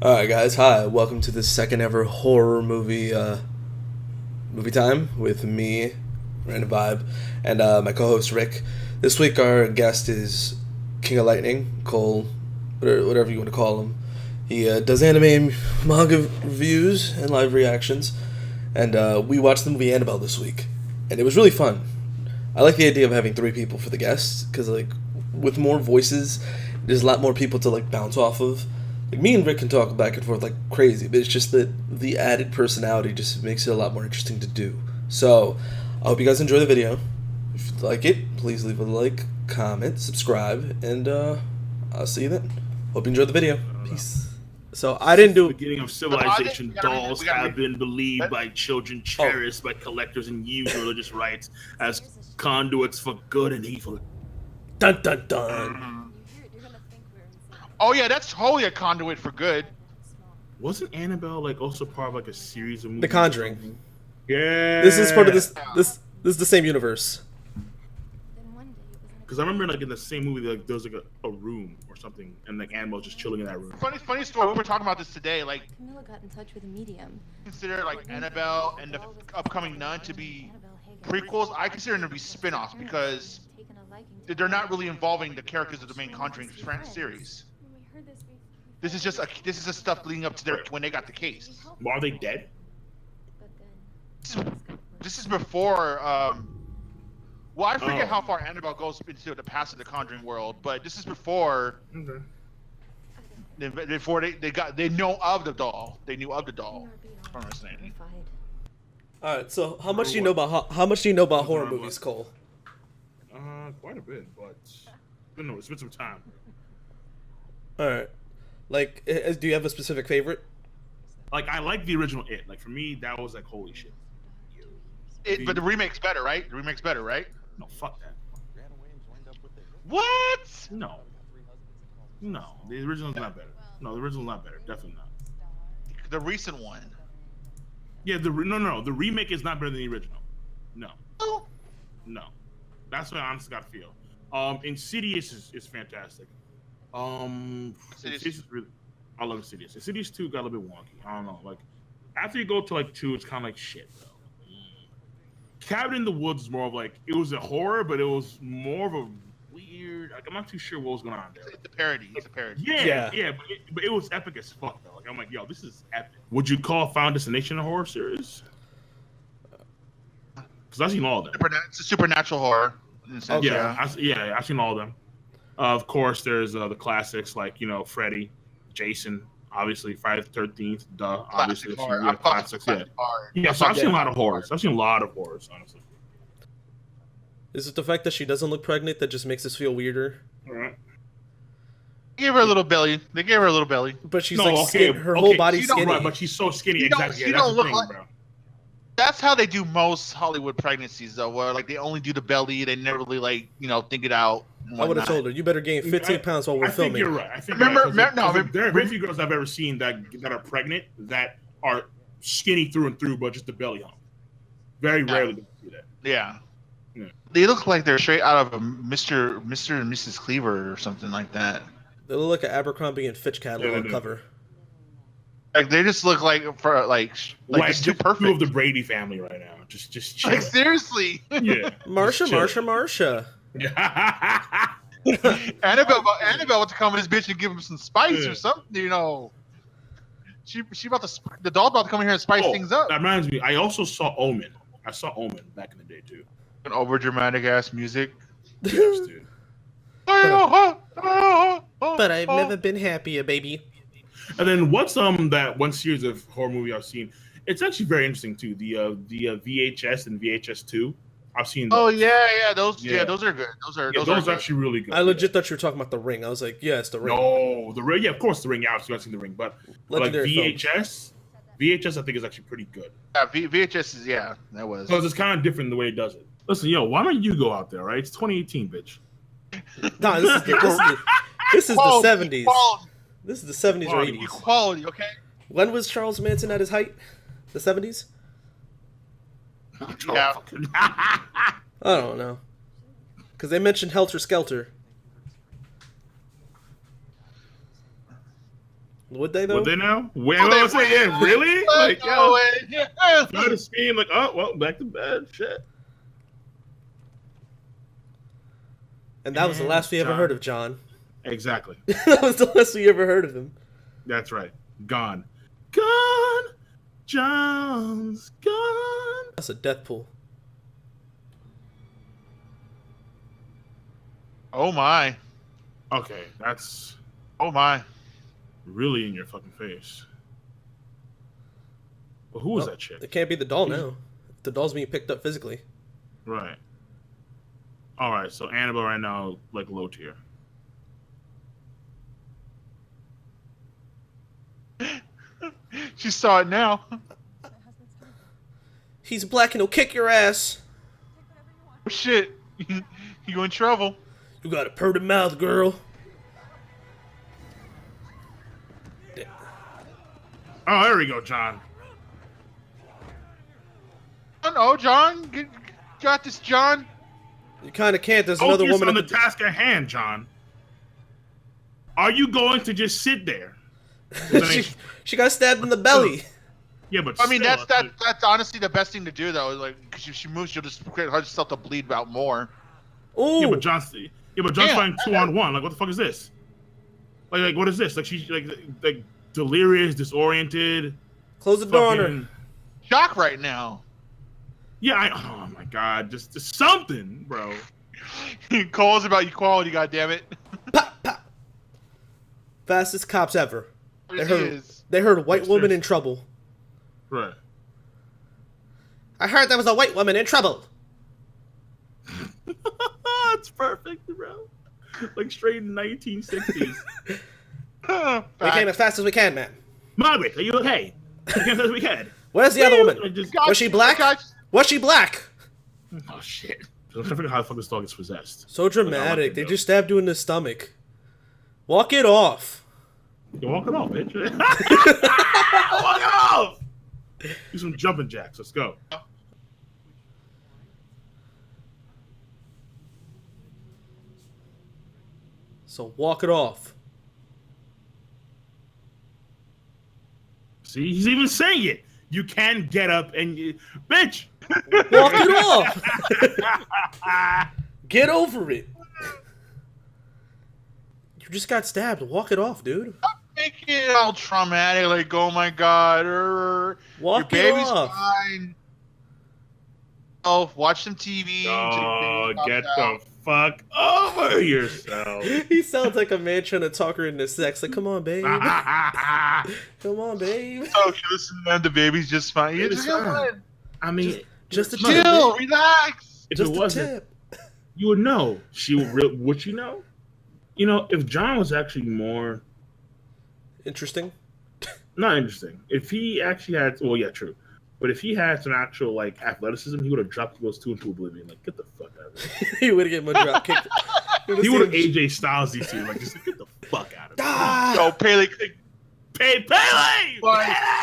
Alright guys, hi, welcome to the second ever horror movie time with me, Random Vibe, and my co-host Rick. This week our guest is King of Lightning, Cole, whatever you want to call him. He does anime manga reviews and live reactions, and we watched the movie Annabelle this week, and it was really fun. I like the idea of having three people for the guests, because with more voices, there's a lot more people to bounce off of. Me and Rick can talk back and forth like crazy, but it's just that the added personality just makes it a lot more interesting to do. So, I hope you guys enjoy the video. If you like it, please leave a like, comment, subscribe, and I'll see you then. Hope you enjoyed the video. Peace. So, I didn't do... The beginning of civilization, dolls have been believed by children, cherished by collectors, and used religious rites as conduits for good and evil. Dun dun dun. Oh yeah, that's totally a conduit for good. Wasn't Annabelle also part of a series of movies? The Conjuring. Yeah. This is part of this is the same universe. Because I remember in the same movie there was a room or something, and Annabelle's just chilling in that room. Funny story. We were talking about this today. Camilla got in touch with a medium. Consider Annabelle and the upcoming Nun to be prequels. I consider them to be spin-offs because they're not really involving the characters of the main Conjuring series. This is just stuff leading up to when they got the case. Are they dead? This is before. Well, I forget how far Annabelle goes into the past of the Conjuring world, but this is before. Okay. Before they know of the doll. They knew of the doll. From understanding. All right. So, how much do you know about horror movies, Cole? Quite a bit, but it's been some time. All right. Do you have a specific favorite? I like the original It. For me, that was holy shit. But the remake's better, right? The remake's better, right? No, fuck that. What? No, the original's not better. No, the original's not better. Definitely not. The recent one. Yeah, the remake is not better than the original. No. Oh. No. That's what I honestly got to feel. Insidious is fantastic. Insidious is really, I love Insidious. Insidious 2 got a little bit wonky. I don't know. After you go to 2, it's kind of shit though. Cabin in the Woods is more of it was a horror, but it was more of a weird. I'm not too sure what was going on there. It's a parody. Yeah. But it was epic as fuck though. I'm yo, this is epic. Would you call Final Destination a horror series? Because I've seen all of them. It's a supernatural horror. Okay. Yeah, I've seen all of them. Of course, there's the classics Freddy, Jason, obviously Friday the 13th, obviously classics. Yeah. So I've seen a lot of horrors. Honestly. Is it the fact that she doesn't look pregnant that just makes us feel weirder? All right. They gave her a little belly. But she's her whole body's skinny. Right, but she's so skinny. Exactly. You don't look like. Bro. That's how they do most Hollywood pregnancies, though, where they only do the belly. They never really think it out. I would have told her you better gain 15 pounds while we're filming. You're right. I think there are very few girls I've ever seen that are pregnant that are skinny through and through, but just the belly hump. Very rarely do you see that. Yeah. They look like they're straight out of a Mr. and Mrs. Cleaver or something like that. They look like an Abercrombie and Fitch catalog cover. They just look just too perfect. Two of the Brady family right now. Just chill. Seriously. Yeah. Marsha. Annabelle want to come in this bitch and give him some spice or something, She about to the doll about to come in here and spice things up. That reminds me, I also saw Omen. I saw Omen back in the day too. An over dramatic ass music. Yes, dude. But I've never been happier, baby. And then what's that one series of horror movie I've seen? It's actually very interesting too. The VHS and VHS 2. I've seen those. Oh yeah, those are good. Those are actually really good. I legit thought you were talking about The Ring. I was like, yeah, it's The Ring. No, The Ring. Yeah, of course, The Ring. Yeah, I've seen The Ring, but VHS, I think is actually pretty good. Yeah, VHS is that was. Because it's kind of different the way it does it. Listen, why don't you go out there, right? It's 2018, bitch. No, this is the 70s. Quality. This is the 70s or 80s. Equality, okay? When was Charles Manson at his height? The 70s? Yeah. I don't know. Because they mentioned Helter Skelter. Would they though? Would they now? Wait, Oh, they I say, yeah, really? Like, no yo, way. try to scream like, oh, well, back to bed. Shit. And that was the last we ever John. heard of John. Exactly. That was the last we ever heard of him. That's right. Gone. Gone. John's gone. That's a death pool. Oh my. Okay, that's Oh my. really in your fucking face. Well, who was Well, that chick? It can't be the doll now. The doll's being picked up physically. Right. All right, so Annabelle right now, like low tier. She saw it now. He's black and he'll kick your ass. Oh, shit. You in trouble. You got a purty mouth, girl. Oh, there we go, John. Oh, John. Got this, John. You kind of can't. There's another Focus woman on at the task at hand, John. Are you going to just sit there? she got stabbed in the belly. Yeah, but I mean, still, that's honestly the best thing to do, though. Like, because if she moves, she'll just create herself to bleed out more. Ooh. Yeah, but John's fighting 2-on-1. Like, what the fuck is this? Like, what is this? Like, she's like delirious, disoriented. Close the door on her. Shock right now. Yeah, oh my god, just something, bro. Cole's about equality, goddammit. Pop, pop. Fastest cops ever. They Is. heard a white woman Upstairs. in trouble. Right. I heard there was a white woman in trouble. It's perfect, bro. Like straight 1960s. We came as fast as we can, man. Margaret, are you okay? We came as we can. Where's the other woman? God, Was she black? God. Was she black? Oh shit! I'm trying to figure out how the fuck this dog is possessed. So dramatic. They though. just stabbed you in the stomach. Walk it off. You walk it off, bitch. Walk it off. Do some jumping jacks. Let's go. So walk it off. See, he's even saying it. You can get up and bitch. Walk it off. Get over it. You just got stabbed. Walk it off, dude. Make it all traumatic, like, oh my god, Walk your it baby's off. fine. Oh, watch some TV. Oh, get the fuck over yourself. He sounds like a man trying to talk her into sex. Like, come on, babe. Come on, babe. Oh, listen, man, the baby's just fine. You're just fine. fine. I mean, Just a Chill, tip. relax. if Just it a wasn't, tip. you would know. She would you know? You know, if John was actually more Interesting. not interesting, if he actually had, well, yeah, true. But if he had some actual like athleticism, he would have dropped those two into oblivion. Like, get the fuck out of here. He would have given him a drop kick. He would have AJ Styles these two. Like, just get the fuck out of here. Ah! Yo, Pele, Pele!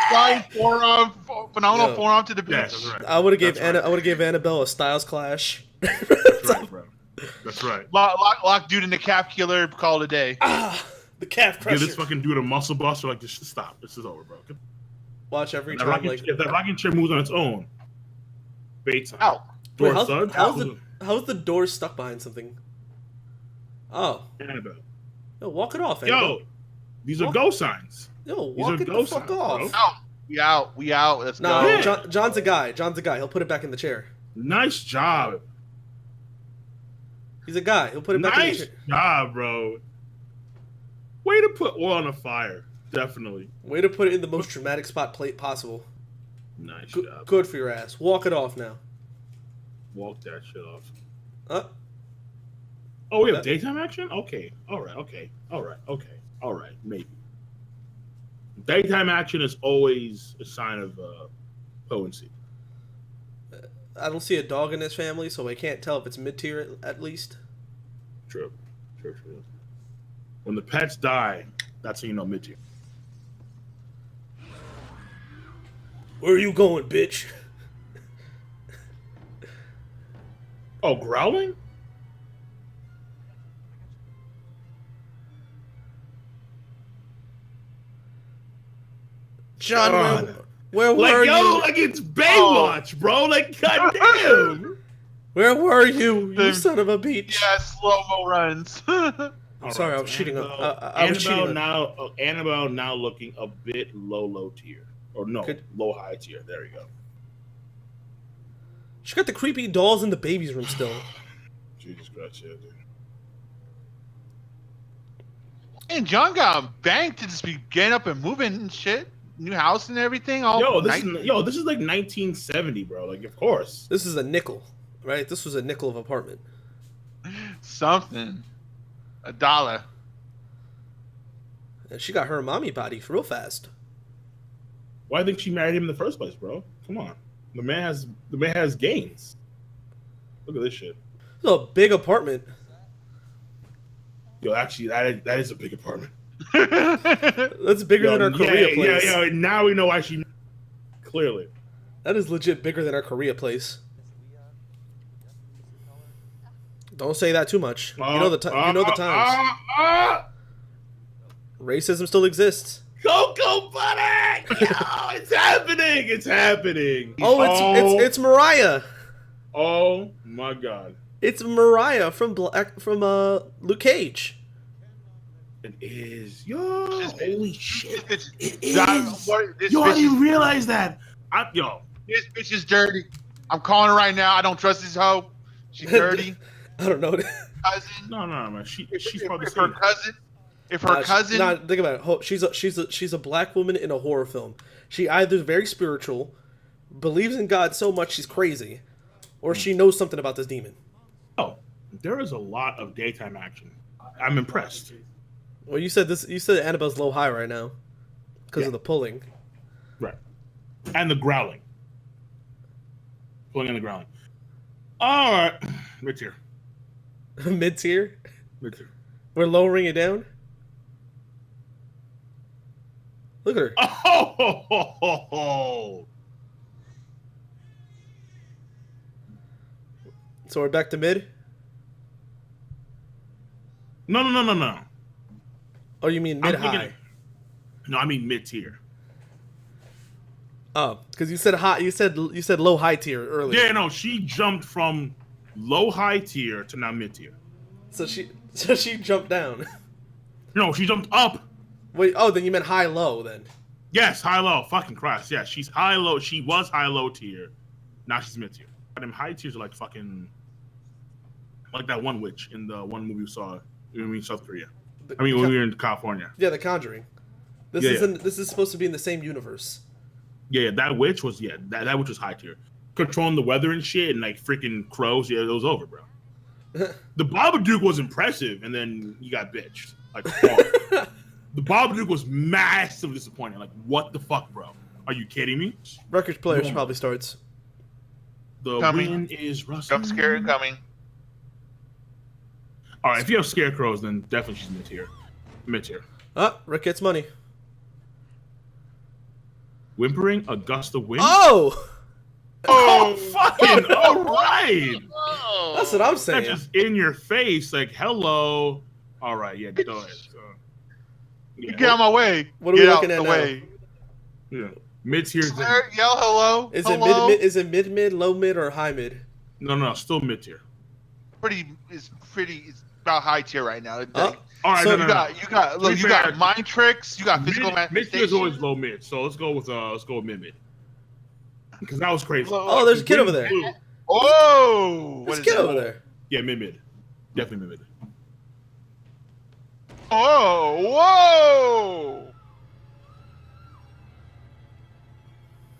flying forearm, phenomenal Yo. forearm to the Yeah, bitch. that's right. I would have That's right. gave Annabelle a Styles clash. That's right, bro. That's right. Lock dude in the calf killer, call it a day. Ah, the calf Give this crusher. fucking dude a muscle buster. Like, just stop. This is over, bro. Watch every If that time. rocking, Like, if that rocking chair moves on its own, Bates Out. door Wait, thud. how's the door stuck behind something? Oh, Annabelle. yo, walk it off, Annabelle. Yo, these are Walk- go signs. Yo, These walk are it the ghost fuck signs, off. bro. We out. Let's No, go. Yeah. John's a guy. John's a guy. He'll put it back in the chair. Nice job. He's a guy. He'll put it back in the Nice chair. job, bro. Way to put oil on a fire. Definitely. Way to put it in the most dramatic spot plate possible. Nice Good, job. good for your ass. Walk it off now. Walk that shit off. Oh, we have daytime action? Okay. All right. Okay. All right. Okay. All right. Maybe. Daytime action is always a sign of potency. I don't see a dog in this family, so I can't tell if it's mid-tier at least. True. When the pets die, that's how you know mid-tier. Where are you going, bitch? Oh, growling? John, God. where Like, were yo, you? like it's Baywatch, bro. Like, goddamn. Where were you, you The- son of a bitch? Yeah, slow-mo runs. I'm sorry, I was cheating. I was cheating. Annabelle now looking a bit low tier, or no, low high tier. There we go. She got the creepy dolls in the baby's room still. Jesus Christ, yeah, dude. And John got banked to just be getting up and moving and shit. New house and everything. This is like 1970, bro. Like, of course. This is a nickel, right? This was a nickel of apartment. Something. $1. And she got her mommy body real fast. Why do you think she married him in the first place, bro? Come on, the man has gains. Look at this shit. It's a big apartment. Yo, actually, that is a big apartment. That's bigger than our Korea place. Yeah. Now we know why she. Clearly, that is legit bigger than our Korea place. Don't say that too much. You know the times. Racism still exists. Coco Butter! Yo, it's happening! It's happening! Oh, it's Mariah. Oh my God! It's Mariah from Luke Cage. It is. Yo, holy shit! It is. Yo, I didn't realize that. This bitch is dirty. I'm calling her right now. I don't trust this hoe. She's dirty. I don't know. Cousin. No, man. She's probably her cousin. If her cousin, think about it. She's a black woman in a horror film. She either is very spiritual, believes in God so much she's crazy, or she knows something about this demon. Oh, there is a lot of daytime action. I'm impressed. Well, you said this. You said Annabelle's low high right now because of the pulling, right? And the growling, pulling and the growling. All right, mid tier. Mid tier. Mid tier. We're lowering it down. Look at her. Oh. So we're back to mid? No. Oh, you mean mid-high? No, I mean mid-tier. Oh, because you said high. You said low-high tier earlier. Yeah, no, she jumped from low-high tier to now mid-tier. So she jumped down. No, she jumped up. Wait, oh, then you meant high-low then. Yes, high-low. Fucking Christ. Yeah, she's high-low. She was high-low tier. Now she's mid-tier. Them high tiers are like fucking... Like that one witch in the one movie we saw in South Korea. When we were in California. Yeah, The Conjuring. This is supposed to be in the same universe. Yeah, that witch was that witch was high tier. Controlling the weather and shit and like freaking crows. Yeah, it was over, bro. The Babadook was impressive, and then you got bitched. Like, the Babadook was massively disappointing. Like, what the fuck, bro? Are you kidding me? Record players probably starts. The wind is rustling. Jump scare incoming. All right, if you have scarecrows, then definitely she's mid-tier. Mid-tier. Rick gets money. Whimpering, a gust of wind. Oh! Oh, fucking all right. That's what I'm saying. That's just in your face, like, hello. All right, yeah, go ahead. Get out of my way. What are we looking at now? Yeah, mid-tier. Yell hello. Is hello? it mid, low mid, or high mid? No, still mid-tier. It's about high tier right now. All right, so you got mind tricks. You got physical manifestations. Mid-tier is always low mid, so let's go with mid. Because that was crazy. Oh, there's a kid over there. Oh, there's a kid over there. Yeah, mid. Definitely mid. Oh, whoa.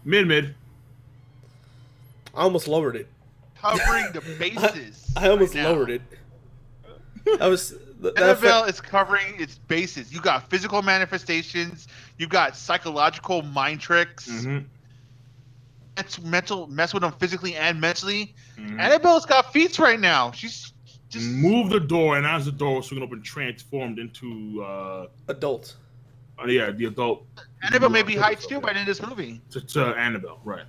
Mid. I almost lowered it. Covering the bases. I almost lowered it. Annabelle is covering its bases. You got physical manifestations. You got psychological mind tricks. Mm-hmm. It's mental, mess with them physically and mentally. Mm-hmm. Annabelle's got feats right now. She's just move the door, and as the door was swinging open, transformed into adult. Yeah, the adult. Annabelle may be high too by the end of this movie. To Annabelle, right?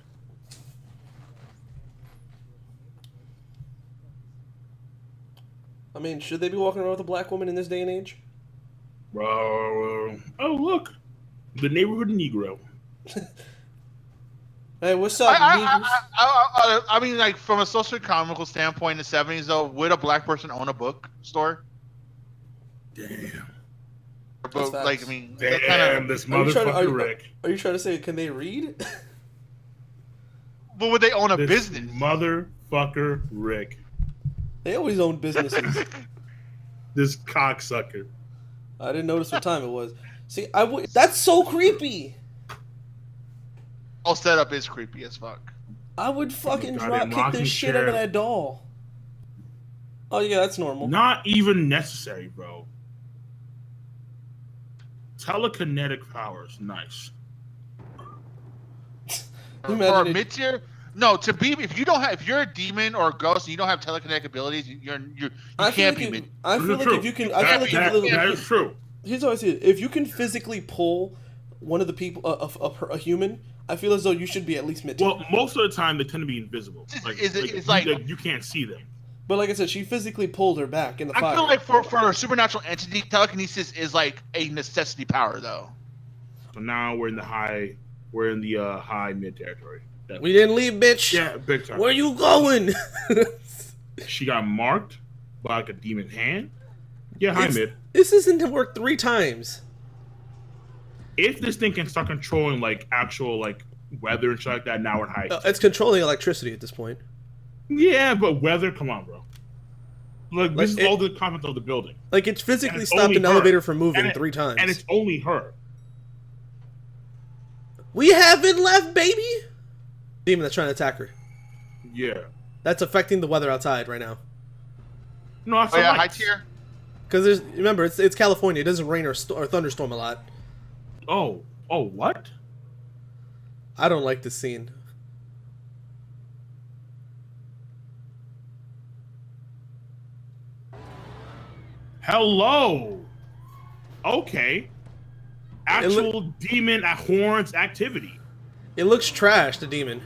I mean, should they be walking around with a black woman in this day and age? Oh, look. The neighborhood Negro. Hey, what's up, niggas? I mean, like from a socio-economical standpoint in the 70s, though, would a black person own a bookstore? Damn. That's But like, I facts. mean, Damn, that kind of. this Are you trying to, motherfucker Rick. are you trying to say, can they read? But would they own a This business? motherfucker Rick. They always own businesses. This cocksucker. I didn't notice what time it was. See, that's so creepy. All setup is creepy as fuck. I would fucking Goddamn drop kick rocking this shit chair. out of that doll. Oh yeah, that's normal. Not even necessary, bro. Telekinetic powers, nice. You For imagine it- mid-tier, no. To be, if you're a demon or a ghost and you don't have telekinetic abilities, you I feel can't like be if, mid. I feel like True. if you can, I feel like that is true. here's how I see it. If you can physically pull one of the people, a human, I feel as though you should be at least mid. Well, most of the time they tend to be invisible. It's like you can't see them. But like I said, she physically pulled her back in the I fire. feel like for a supernatural entity, telekinesis is like a necessity power, though. So now we're in the high mid territory. We didn't leave, bitch. Yeah, big time. Where you going? She got marked by like a demon hand. Yeah, high mid. This isn't work 3 times. If this thing can start controlling like actual like weather and shit like that, now we're in high. It's controlling electricity at this point. Yeah, but weather, come on, bro. Look, this Like, is all the content of the building. Like it's physically And it's stopped only an her. elevator from moving And 3 times. And it's only her. We haven't left, baby. Demon that's trying to attack her. Yeah. That's affecting the weather outside right now. No, I Oh yeah, high lights. tier. Because remember, it's California. It doesn't rain or thunderstorm a lot. Oh, what? I don't like this scene. Hello. Okay. Actual demon at horns activity. It looks trash, the demon.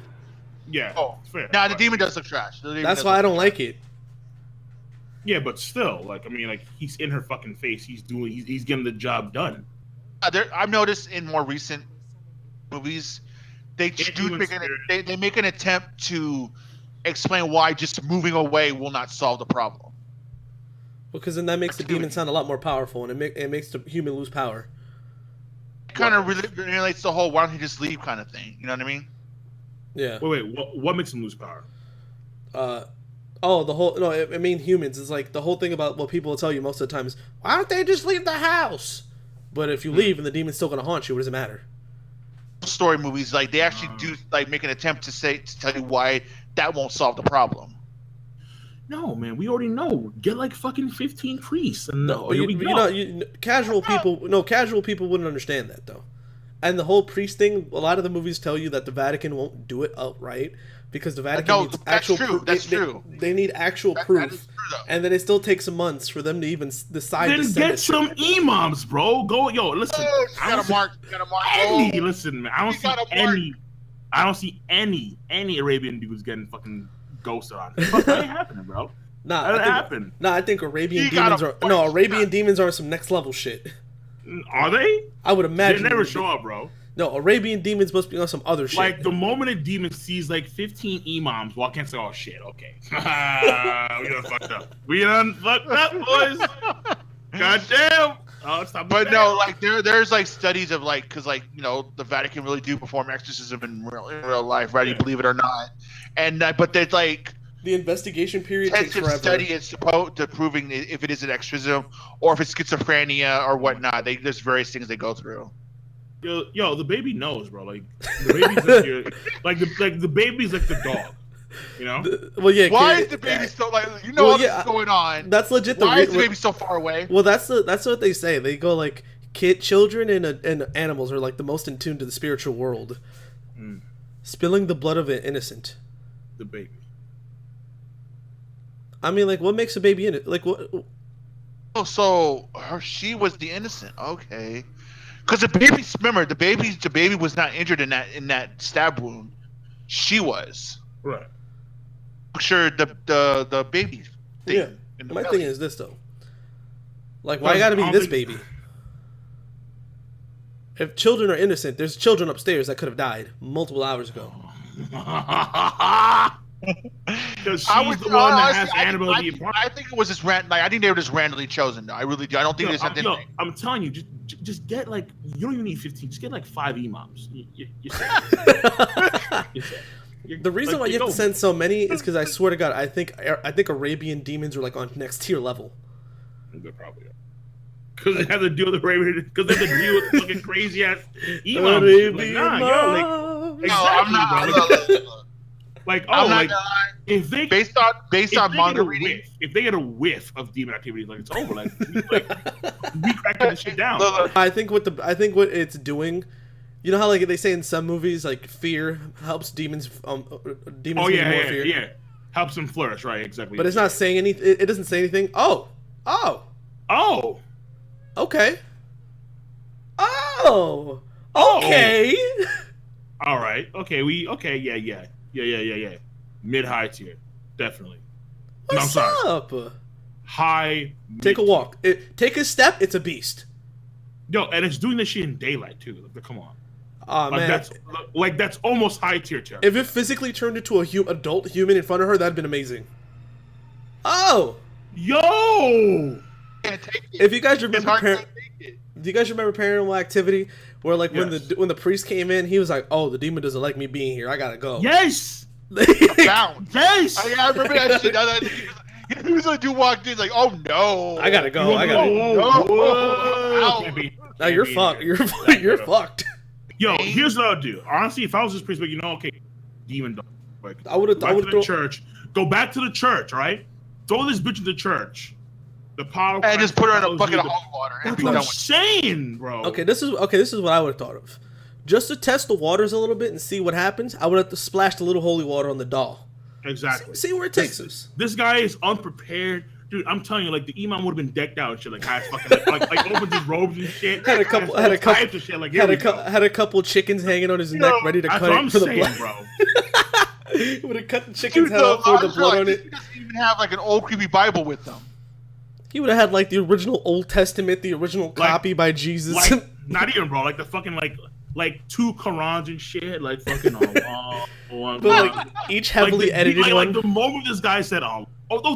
Yeah. Oh, fair. nah, the demon does look trash. That's why I don't like it. Yeah, but still, like, I mean, like, he's in her fucking face. He's getting the job done. I've noticed in more recent movies, they make an attempt to explain why just moving away will not solve the problem. Because then that makes the demon sound a lot more powerful, and it makes the human lose power. It kind of relates the whole "why don't you just leave" kind of thing. You know what I mean? Yeah. Wait. What makes him lose power? I mean humans. It's like the whole thing about what people will tell you most of the time is, why don't they just leave the house? But if you leave and the demon's still gonna haunt you, what does it matter? Story movies, like they actually do like make an attempt to tell you why that won't solve the problem. No, man, we already know. Get like fucking 15 priests, and No, casual people wouldn't understand that though. And the whole priest thing, a lot of the movies tell you that the Vatican won't do it outright because the Vatican needs actual proof. That's true. They need actual proof, that is true, and then it still takes months for them to even decide. Then to send get it. some imams, bro. Go, listen. You gotta mark. Any, listen, man. I don't see any Arabian dudes getting fucking ghosted on. That ain't happening, bro. I think Arabian demons are some next level shit. Are they? I would imagine they never show up, bro. No, Arabian demons must be on some other shit. Like the moment a demon sees like 15 imams walk in, say, "Oh shit, okay, we done fucked up. We done fucked up, boys. Goddamn." Oh, stop. But no, like there's like studies of like, because like the Vatican really do perform exorcism in real life, right? Yeah. You believe it or not, and but there's like the investigation period takes intensive forever. study is supposed to proving if it is an exorcism or if it's schizophrenia or whatnot. There's various things they go through. Yo, the baby knows, bro. Like the baby's like the baby's like the dog. You know? Why is the baby so like what's going on? That's legit. Why is the baby so far away? Well, that's what they say. They go like children and animals are like the most in tune to the spiritual world. Spilling the blood of an innocent. The baby. I mean, like, what makes a baby innocent? Like, what? Oh, so she was the innocent. Okay, because the baby was not injured in that stab wound. She was. Right. Sure, the baby thing. Yeah. My thing is this though. Like, why gotta be this baby? If children are innocent, there's children upstairs that could have died multiple hours ago. Because she's the one that has Annabelle be a part. I think it was just I think they were just randomly chosen. Though. I really do. I don't think there's something. I'm telling you, just get like, you don't even need 15. Just get like 5 imams. You're The reason why you have to send so many is because I swear to God, I think Arabian demons are like on next tier level. They probably are. Because they have to deal with Arabian. Because they have to deal with fucking crazy ass imams. Like, nah, yo, like, exactly, bro. Like, oh, like, if they based on manga reading, if they get a whiff of demon activity, like, it's over. Like we cracking this shit down. I think what it's doing, you know how like they say in some movies, like fear helps demons. Demons need more fear. Yeah, helps them flourish, right? Exactly. But it's not saying anything. It doesn't say anything. Oh. Okay. Oh. Okay. All right. Okay. Yeah. Mid-high tier, definitely. What's up? High. Take a walk. Take a step. It's a beast. Yo, and it's doing this shit in daylight too. Like, come on. Oh man, that's almost high tier. If it physically turned into a adult human in front of her, that'd been amazing. Oh. Yo. If you guys remember, do you guys remember Paranormal Activity, where like when the priest came in, he was like, "Oh, the demon doesn't like me being here. I gotta go." Yes. Bound. Yes. I remember that shit. He was like, dude walked in like, "Oh no, I gotta go. Now you're fucked. You're fucked. Yo, here's what I'll do. Honestly, if I was this priest, but okay, demon dog. Like, I would have church. Go back to the church, right? Throw this bitch in the church. The power and just put her in a bucket of holy water. That's what I'm saying, bro. Okay, this is what I would have thought of. Just to test the waters a little bit and see what happens, I would have to splash the little holy water on the doll. Exactly. See where it takes us. This guy is unprepared. Dude, I'm telling you, like, the imam would have been decked out and shit, like, like opened his robes and shit. Had a couple chickens hanging on his neck, ready to cut it for the blood. Bro. He would have cut the chicken's head off for the blood on it. He doesn't even have like an old creepy Bible with them. He would have had like the original Old Testament, the original copy by Jesus. Like, not even, bro. Like the fucking like 2 Qurans and shit. Like fucking but like each heavily edited one. Like the moment this guy said, "Oh,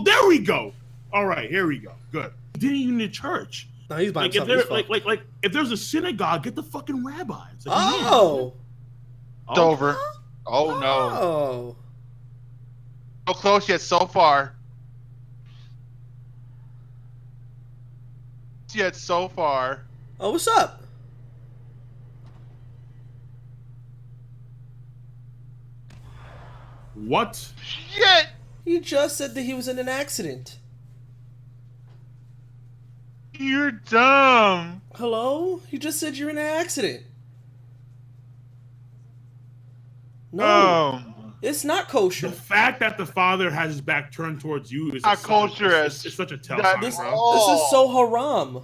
there we go." All right, here we go. Good. He didn't even need church. No, he's by himself. Like if there's a synagogue, get the fucking rabbi. It's like, it's over. Oh no. So close yet so far. Oh, what's up? What? Shit! He just said that he was in an accident. You're dumb. Hello? You just said you're in an accident. No. It's not kosher. The fact that the father has his back turned towards you is not kosher. It's such a tell sign, bro. This is so haram.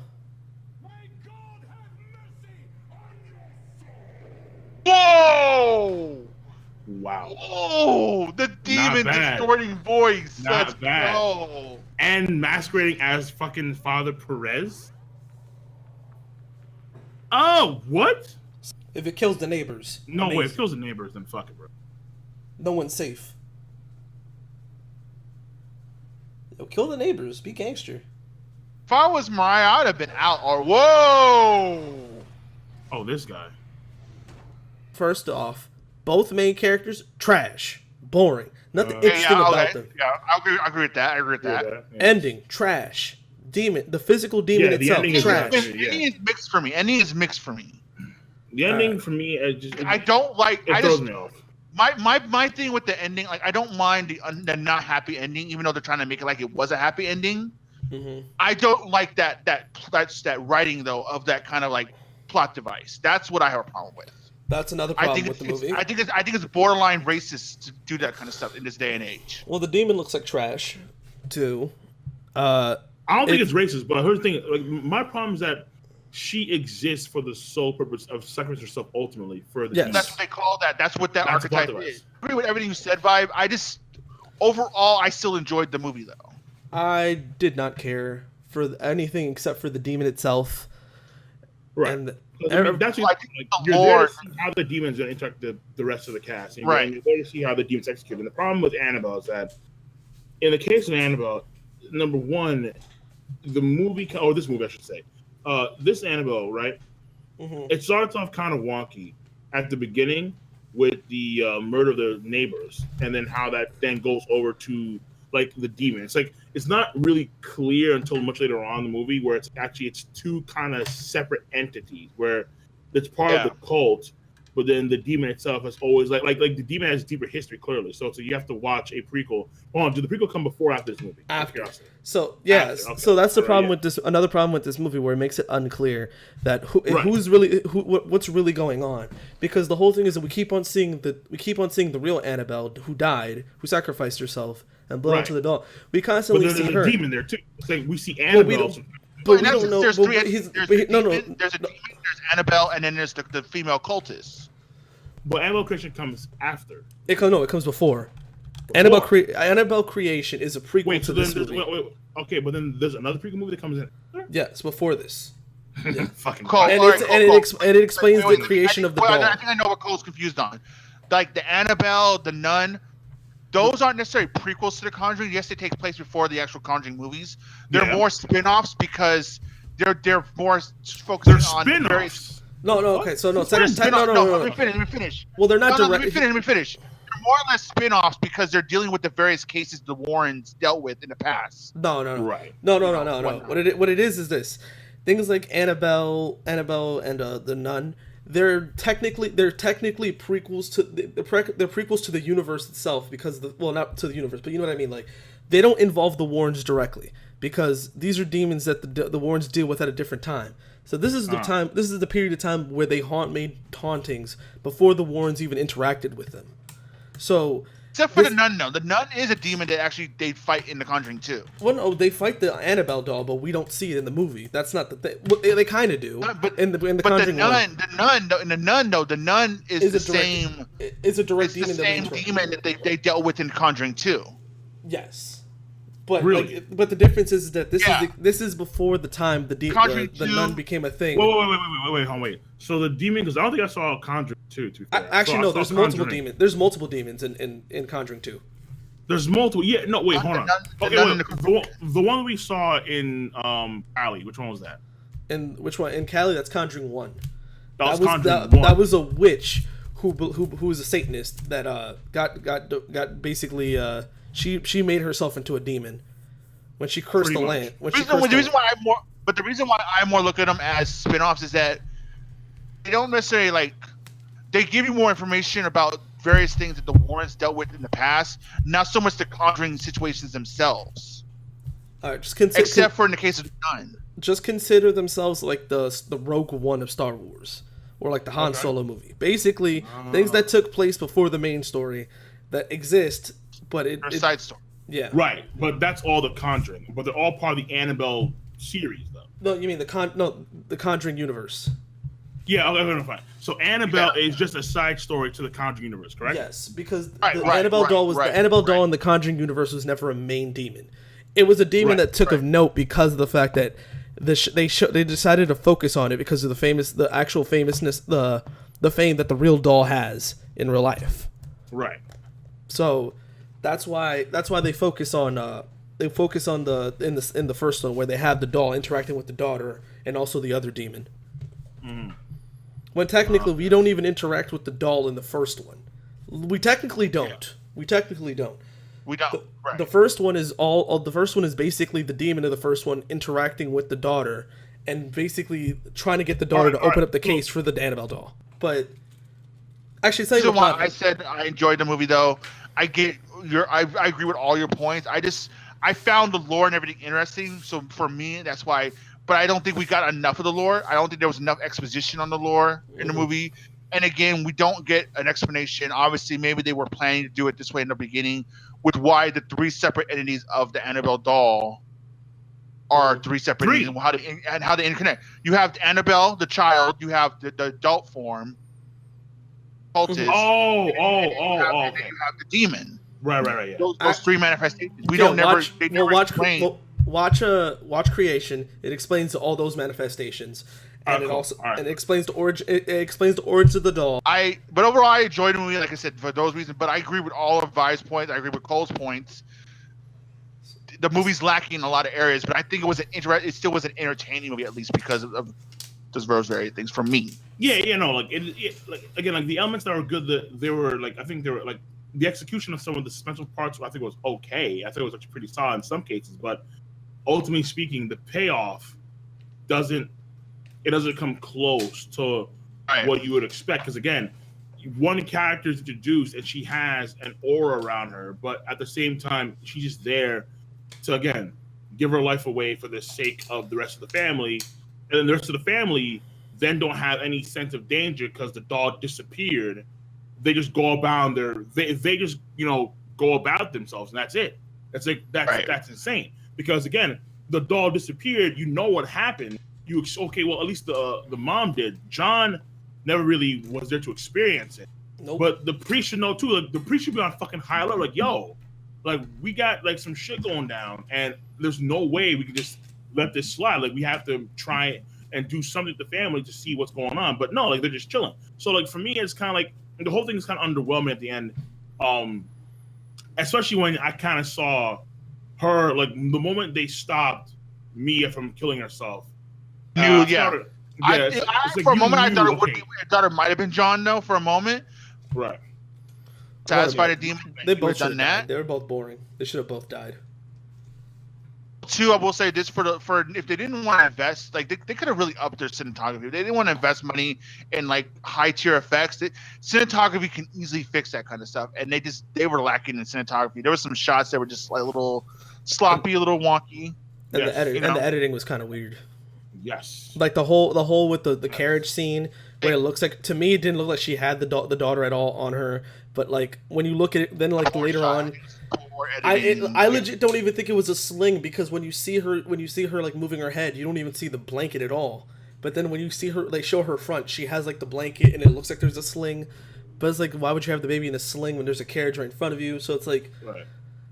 Whoa! Wow. Oh, the demon distorting voice. Not bad. Go. And masquerading as fucking Father Perez. Oh, what? If it kills the neighbors. No way. If it kills the neighbors, then fuck it, bro. No one's safe. Yo, kill the neighbors. Be gangster. If I was Mariah, I would have been out. Or whoa! Oh, this guy. First off, both main characters trash, boring, nothing interesting about them. Yeah, I agree with that. Yeah. Ending trash. Demon, the physical demon itself trash. Ending is mixed for me. The ending for me, I don't like. It throws me off. My thing with the ending, like I don't mind the not happy ending, even though they're trying to make it like it was a happy ending. Mm-hmm. I don't like that writing though of that kind of like plot device. That's what I have a problem with. That's another problem with the movie. I think it's borderline racist to do that kind of stuff in this day and age. Well, the demon looks like trash, too. I don't think it's racist, but here's the thing: like my problem is that she exists for the sole purpose of sacrificing herself ultimately for the. Yes. Demon. That's what they call that. That's what that archetype is. I agree with everything you said, Vibe. Overall, I still enjoyed the movie though. I did not care for anything except for the demon itself. Right. And 'Cause, I mean, that's Well, I just, think like, the you're there lore- to see how the demons interact with the rest of the cast, and Right. you're there to see how the demons execute. And the problem with Annabelle is that, in the case of Annabelle, number one, the movie, or this movie, I should say, this Annabelle, right? Mm-hmm. It starts off kind of wonky at the beginning with the murder of the neighbors, and then how that then goes over to like the demon. It's like it's not really clear until much later on in the movie where it's two kind of separate entities where it's part of the cult, but then the demon itself is always like the demon has deeper history clearly. So you have to watch a prequel. Hold on, did the prequel come before or after this movie? After. So yes, After, okay. so that's the problem Yeah. with this. Another problem with this movie where it makes it unclear that Right. what's really going on, because the whole thing is that we keep on seeing the real Annabelle who died, who sacrificed herself and bled Right. onto the doll. We But constantly there's see a her. demon there too. It's like we see But we Annabelle. don't. But we that's- don't know. There's but three. he's- There's but a he- no, demon, there's a demon, there's Annabelle, and then there's the female cultist. But Annabelle Creation comes after. It comes before. Before. Annabelle Creation is a prequel Wait, to so then this there's, movie. okay, but then there's another prequel movie that comes in. Yes, before this. Fucking Cool. And, All it's, right, and, cool, it, cool. and it explains Wait, the creation of the doll. I think I know what Cole's confused on. Like the Annabelle, the Nun, those aren't necessarily prequels to the Conjuring. Yes, they take place before the actual Conjuring movies. They're Yeah. more spin-offs because they're more focused on spin-offs. various. No, okay, so no, They're no. spin-off- Let me finish. Well, they're not Let direct. me finish. They're more or less spin-offs because they're dealing with the various cases the Warrens dealt with in the past. No. Right. No. whatnot. What it is this. Things like Annabelle, and the Nun. They're technically prequels to they're prequels to the universe itself because not to the universe, but you know what I mean. Like they don't involve the Warrens directly because these are demons that the Warrens deal with at a different time. So this is the time. This is the period of time where they made hauntings before the Warrens even interacted with them. So. Except for the Nun, no. The Nun is a demon that actually they fight in the Conjuring too. Well, no, they fight the Annabelle doll, but we don't see it in the movie. That's not the thing. Well, they kind of do. But in the the Conjuring Nun, the Nun is the same. same. It's a direct It's the demon. same demon that they dealt with in Conjuring 2. Yes, but Really? but the difference is that Yeah. this is before the time the Conjuring the 2 Nun became a thing. Wait. So the demon, because I don't think I saw Conjuring 2. To be fair. Actually, So I no. saw There's multiple Conjuring. demons. There's multiple demons in Conjuring 2. There's multiple. Yeah, no, wait, hold on. The Okay, Nun wait, and the one we saw in Alley, which one was that? And which one? In Cali, that's Conjuring 1. That was Conjuring 1. That was a witch who was a Satanist that got basically she made herself into a demon when she cursed Pretty the much. land. The reason why I more look at them as spin-offs is that they don't necessarily they give you more information about various things that the Warrens dealt with in the past, not so much the Conjuring situations themselves. All right, Except for in the case of Nun. just consider themselves like the Rogue One of Star Wars, or like the Han Solo movie. Basically, things that took place before the main story that exist, but They're a side story. yeah. Right, but that's all the Conjuring. But they're all part of the Annabelle series, though. No, you mean the Conjuring universe. Yeah, okay, fine. So Annabelle is just a side story to the Conjuring universe, correct? Yes, because Right, the right, Annabelle right, doll was right, the Annabelle doll right. in the Conjuring universe was never a main demon. It was a demon Right, that took of note because of the fact that they decided to focus on it because of the actual famousness, the fame that the real doll has in real life. Right. So that's why they focus on in the first one where they have the doll interacting with the daughter and also the other demon. When technically we don't even interact with the doll in the first one. We technically don't. Yeah. We technically don't. We don't. Right. The first one is basically the demon of the first one interacting with the daughter and basically trying to get the daughter to open up the case for the Annabelle doll. But actually, it's not So even why plot. I said I enjoyed the movie though. I agree with all your points. I found the lore and everything interesting. So for me, that's why. But I don't think we got enough of the lore. I don't think there was enough exposition on the lore in the movie. And again, we don't get an explanation. Obviously, maybe they were planning to do it this way in the beginning, with why the three separate entities of the Annabelle doll are three separate entities and how they interconnect. You have Annabelle, the child. You have the adult form. Cultist. Okay. And then you have the demon. Right. Yeah. Those three manifestations. We don't never. They never explain. Watch Creation. It explains all those manifestations, and it cool. also All right. and it explains the origin. It explains the origin of the doll. But overall, I enjoyed the movie, like I said, for those reasons. But I agree with all of Vi's points. I agree with Cole's points. The movie's lacking in a lot of areas, but I think it still was an entertaining movie, at least because of those various things for me. Yeah, no, like like again, like the elements that were good, they were like, I think they were like the execution of some of the suspension parts. I think was okay. I think it was actually pretty solid in some cases, but ultimately speaking, the payoff doesn't come close to what you would expect. Because again, one character is introduced and she has an aura around her, but at the same time, she's just there to again give her life away for the sake of the rest of the family, and then the rest of the family then don't have any sense of danger because the doll disappeared. They just go about they just go about themselves, and that's it. That's insane. Because again, the doll disappeared. You know what happened. Well, at least the mom did. John never really was there to experience it. Nope. But the priest should know too. Like the priest should be on fucking high alert. Like, yo, like we got like some shit going down, and there's no way we can just let this slide. Like we have to try and do something to the family to see what's going on. But no, like they're just chilling. So like for me, it's kind of like the whole thing is kind of underwhelming at the end. Especially when I kind of saw her, like the moment they stopped Mia from killing herself. For a moment, I thought it might have been John. though. For a moment, right? Satisfy the demon. They both done that. They were both boring. They should have both died. Two, I will say this for if they didn't want to invest, like they could have really upped their cinematography. They didn't want to invest money in like high tier effects. Cinematography can easily fix that kind of stuff, and they were lacking in cinematography. There were some shots that were just like a little sloppy, a little wonky. And the editing was kind of weird. Yes. Like the whole with the carriage scene where it looks like, to me, it didn't look like she had the daughter at all on her. But like when you look at it, then like later on, I legit don't even think it was a sling, because when you see her like moving her head, you don't even see the blanket at all. But then when you see her like show her front, she has like the blanket and it looks like there's a sling. But it's like, why would you have the baby in a sling when there's a carriage right in front of you? So it's like, right.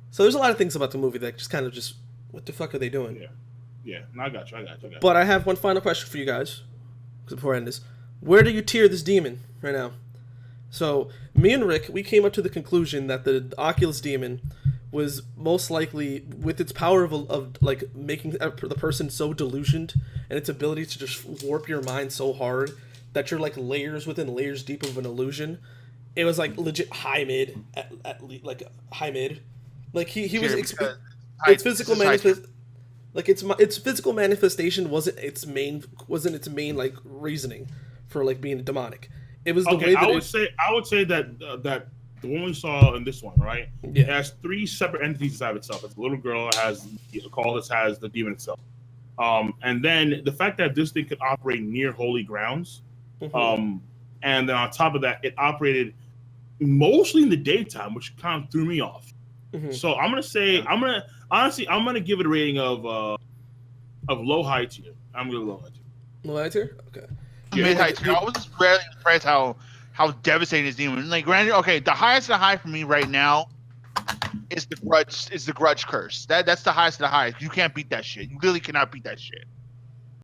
So there's a lot of things about the movie that just kind of just, what the fuck are they doing? Yeah. No, I got you. But I have one final question for you guys, before I end this. Where do you tier this demon right now? So, me and Rick, we came up to the conclusion that the Oculus demon was most likely, with its power of like making the person so delusioned, and its ability to just warp your mind so hard that you're like layers within layers deep of an illusion. It was like legit high mid, like high mid. Like he was its physical manifest. Like its physical manifestation wasn't its main like reasoning for like being demonic. It was the way that I would say that that the one we saw in this one, right? Yeah. It has three separate entities inside of itself. It's the little girl, has the demon itself. And then the fact that this thing could operate near holy grounds, and then on top of that, it operated mostly in the daytime, which kind of threw me off. So I'm gonna give it a rating of low high tier. I'm gonna low high tier. Low high tier? Okay. Mid high tier. I was just really impressed how devastating this demon. Like, granted, okay, the highest of the high for me right now is the grudge curse. That's the highest of the highest. You can't beat that shit. You really cannot beat that shit.